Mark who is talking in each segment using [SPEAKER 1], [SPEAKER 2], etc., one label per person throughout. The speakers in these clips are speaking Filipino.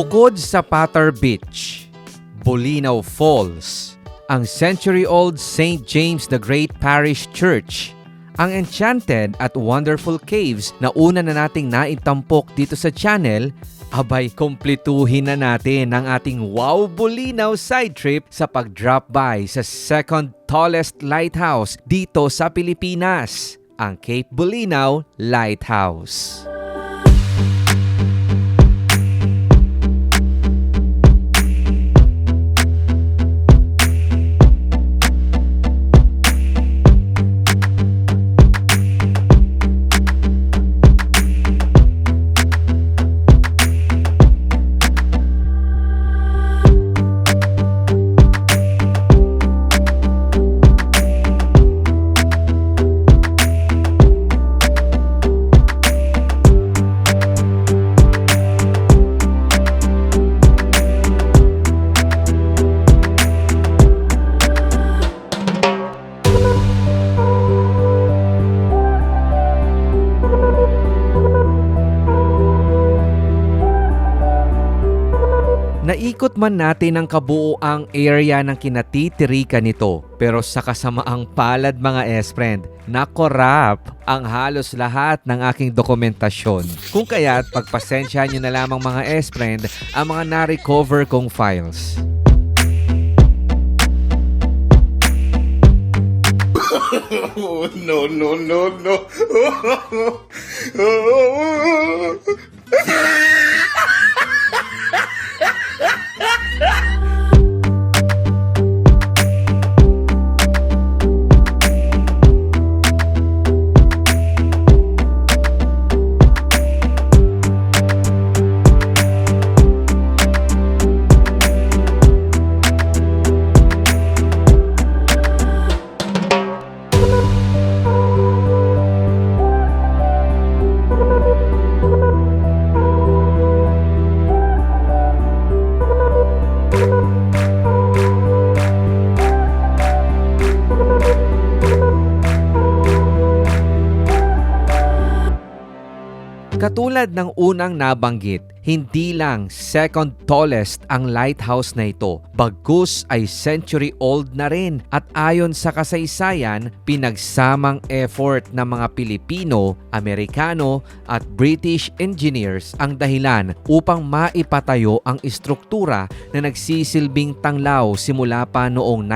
[SPEAKER 1] Bukod sa Patar Beach, Bolinao Falls, ang century-old St. James the Great Parish Church, ang enchanted at wonderful caves na una na nating naitampok dito sa channel, abay kompletuhin na natin ang ating Wow Bolinao side trip sa pag-drop by sa second tallest lighthouse dito sa Pilipinas, ang Cape Bolinao Lighthouse. Naikot man natin ang kabuoang area ng kinatitirikan nito, pero sa kasamaang palad mga S-friend, nakorap ang halos lahat ng aking dokumentasyon. Kung kaya't pagpasensyahan nyo na lamang mga S-friend ang mga na-recover kong files.
[SPEAKER 2] No, no, no, no.
[SPEAKER 1] Katulad ng unang nabanggit, hindi lang second tallest ang lighthouse na ito, bagkus ay century-old na rin at ayon sa kasaysayan, pinagsamang effort ng mga Pilipino, Amerikano at British engineers ang dahilan upang maipatayo ang istruktura na nagsisilbing tanglaw simula pa noong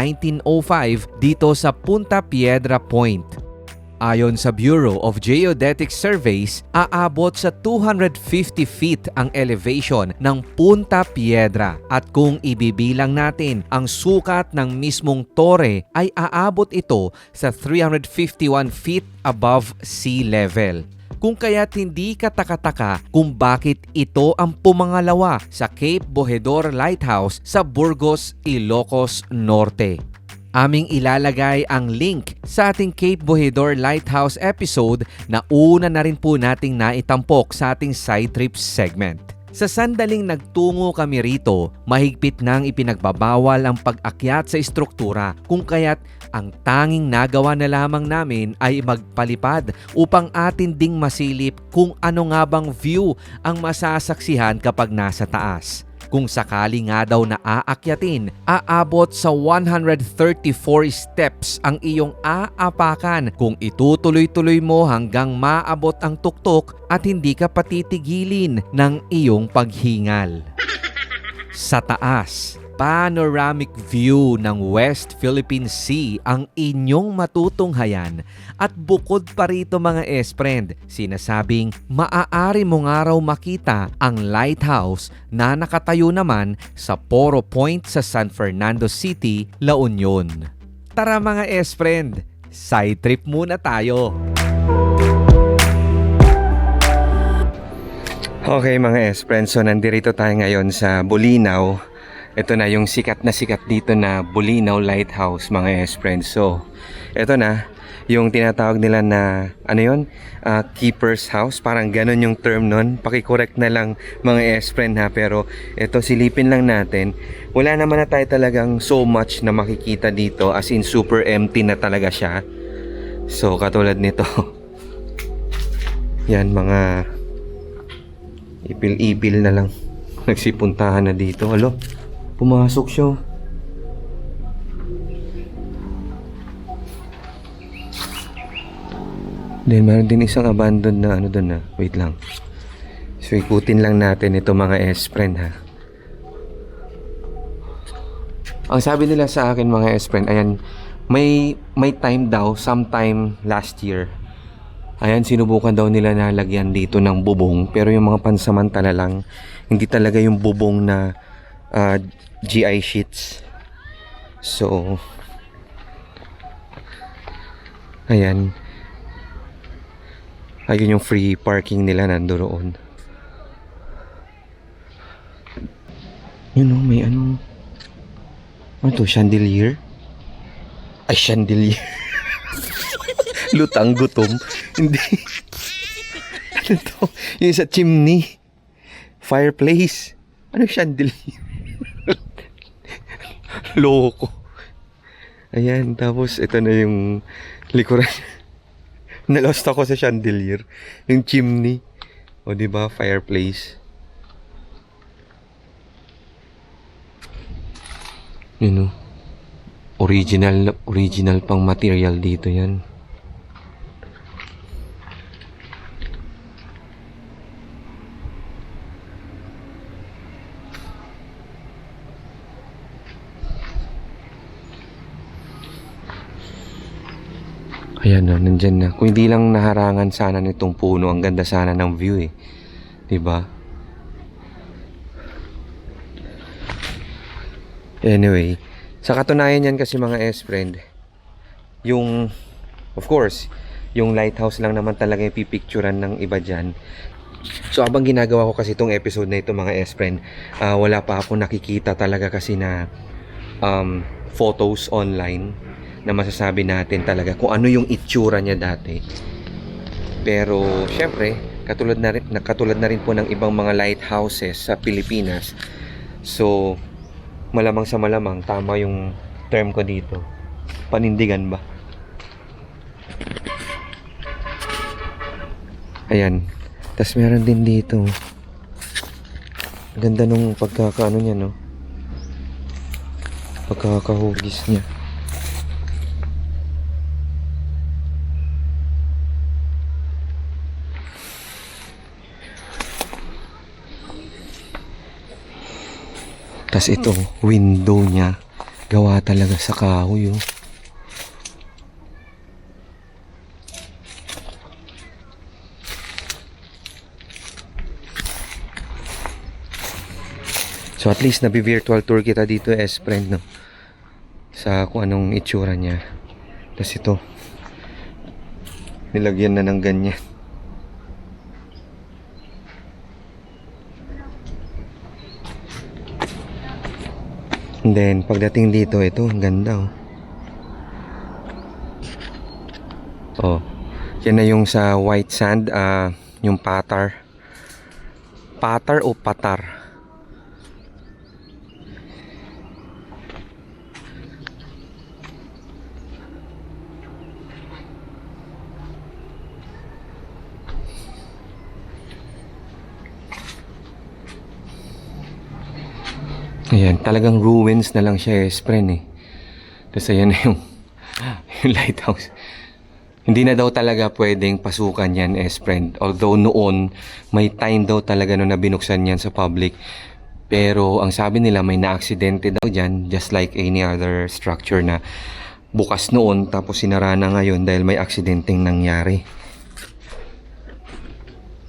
[SPEAKER 1] 1905 dito sa Punta Piedra Point. Ayon sa Bureau of Geodetic Surveys, aabot sa 250 feet ang elevation ng Punta Piedra at kung ibibilang natin ang sukat ng mismong tore ay aabot ito sa 351 feet above sea level. Kung kaya't hindi katakataka kung bakit ito ang pumangalawa sa Cape Bojedor Lighthouse sa Burgos, Ilocos Norte. Aming ilalagay ang link sa ating Cape Bojedor Lighthouse episode na una na rin po nating naitampok sa ating side trip segment. Sa sandaling nagtungo kami rito, mahigpit nang ipinagbabawal ang pag-akyat sa istruktura kung kaya't ang tanging nagawa na lamang namin ay magpalipad upang atin ding masilip kung ano nga bang view ang masasaksihan kapag nasa taas. Kung sakali nga daw na aakyatin, aabot sa 134 steps ang iyong aapakan kung itutuloy-tuloy mo hanggang maabot ang tuktok at hindi ka patitigilin ng iyong paghingal. Sa taas, panoramic view ng West Philippine Sea ang inyong matutunghayan at bukod pa rito mga S-friend, sinasabing maaari mo nga raw makita ang lighthouse na nakatayo naman sa Poro Point sa San Fernando City, La Union. Tara mga S-friend, side trip muna tayo! Okay mga S-friend, so nandito tayo ngayon sa Bolinao. Ito na yung sikat dito na Bolinao Lighthouse mga S-friends. So, ito na yung tinatawag nila na keeper's house. Parang ganun yung term nun. Paki-correct na lang mga S-friend ha. Pero ito silipin lang natin. Wala naman na tayo talagang so much na makikita dito. As in super empty na talaga siya. So, katulad nito. Yan mga ipil-ipil na lang.
[SPEAKER 2] Nagsipuntahan na dito. Alo, pumasok siya. Then meron din isang abandoned na ano doon na. Wait lang. So ikutin lang natin ito mga S-friend ha. Ang sabi nila sa akin mga S-friend, ayan, may time daw, sometime last year. Ayan, sinubukan daw nila na lagyan dito ng bubong. Pero yung mga pansamantala lang, hindi talaga yung bubong na GI sheets. So, ayan. Ayun yung free parking nila nandoon. Yun know, may ano. Ano to? Chandelier? Ay, chandelier. Lutang gutom. Hindi. Ano to? Yung sa chimney. Fireplace. Ano chandelier? Loko. Ayan, tapos ito na yung likuran. Nalost ako sa chandelier. Yung chimney. O diba, fireplace. You know, original pang material dito yan. Ayan na, nandyan na. Kung hindi lang naharangan sana nitong puno, ang ganda sana ng view eh. Diba? Anyway, sa katunayan yan kasi mga S-friend, yung, of course, yung lighthouse lang naman talaga yung pipicturan ng iba dyan. So habang ginagawa ko kasi itong episode na ito mga S-friend, wala pa ako nakikita talaga kasi na photos online na masasabi natin talaga kung ano yung itsura niya dati. Pero syempre, katulad na rin po ng ibang mga lighthouses sa Pilipinas. So malamang sa malamang tama yung term ko dito. Panindigan ba? Ayan. Tas meron din dito. Ganda nung pagkakaano niya, no? Pagkakahugis niya. Tas ito, window niya, gawa talaga sa kahoy, oh. So at least nabi-virtual tour kita dito, S-friend, no? Sa kung anong itsura niya. Tas ito, nilagyan na ng ganyan. And then, pagdating dito, ito, ang ganda, oh. Oh, yan na yung sa white sand, yung patar. Patar o patar? Ayan, talagang ruins na lang siya, S-friend, eh. Tapos ayan na yung lighthouse. Hindi na daw talaga pwedeng pasukan yan, S-friend. Although noon, may time daw talaga no na binuksan yan sa public. Pero ang sabi nila, may na-aksidente daw dyan, just like any other structure na bukas noon, tapos sinara na ngayon dahil may aksidenteng nangyari.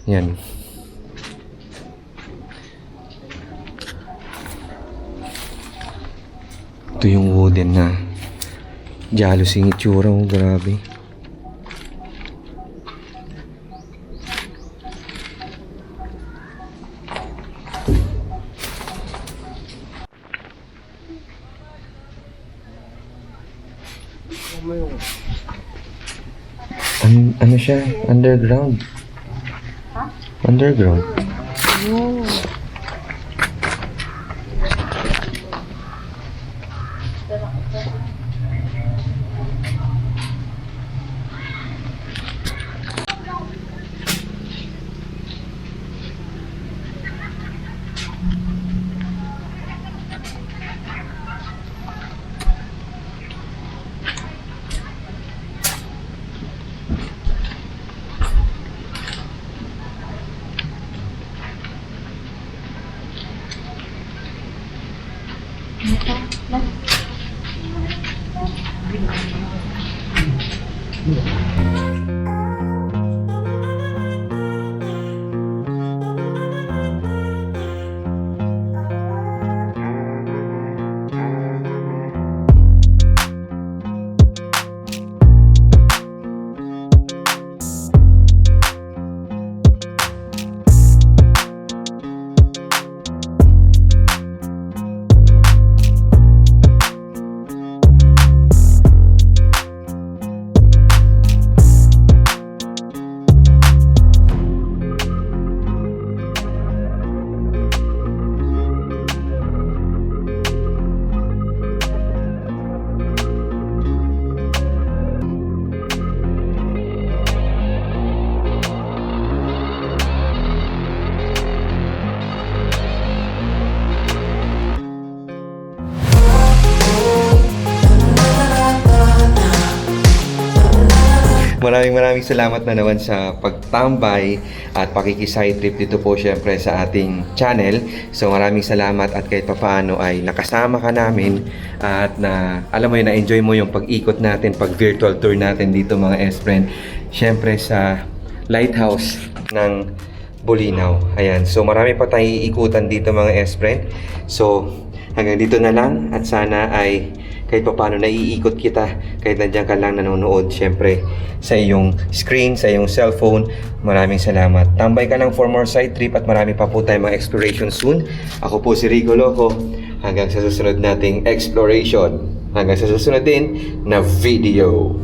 [SPEAKER 2] Yan. Ito yung wooden na jalos yung itsura mo, grabe. Ano siya? Underground. Underground. Maraming salamat na naman sa pagtambay at pakikiside trip dito po syempre sa ating channel. So maraming salamat at kahit papaano ay nakasama ka namin at na alam mo yun, na-enjoy mo yung pag-ikot natin, pag-virtual tour natin dito mga S-Friend. Syempre sa lighthouse ng Bolinao. Ayan. So marami pa tayong iikutan dito mga S-Friend. So hanggang dito na lang at sana ay kahit pa paano naiikot kita kahit nandiyan ka lang nanonood syempre sa iyong screen, sa iyong cellphone. Maraming salamat. Tambay ka lang for more side trip at marami pa po tayong mga exploration soon. Ako po si Rigo Loco. Hanggang sa susunod nating exploration. Hanggang sa susunod din na video.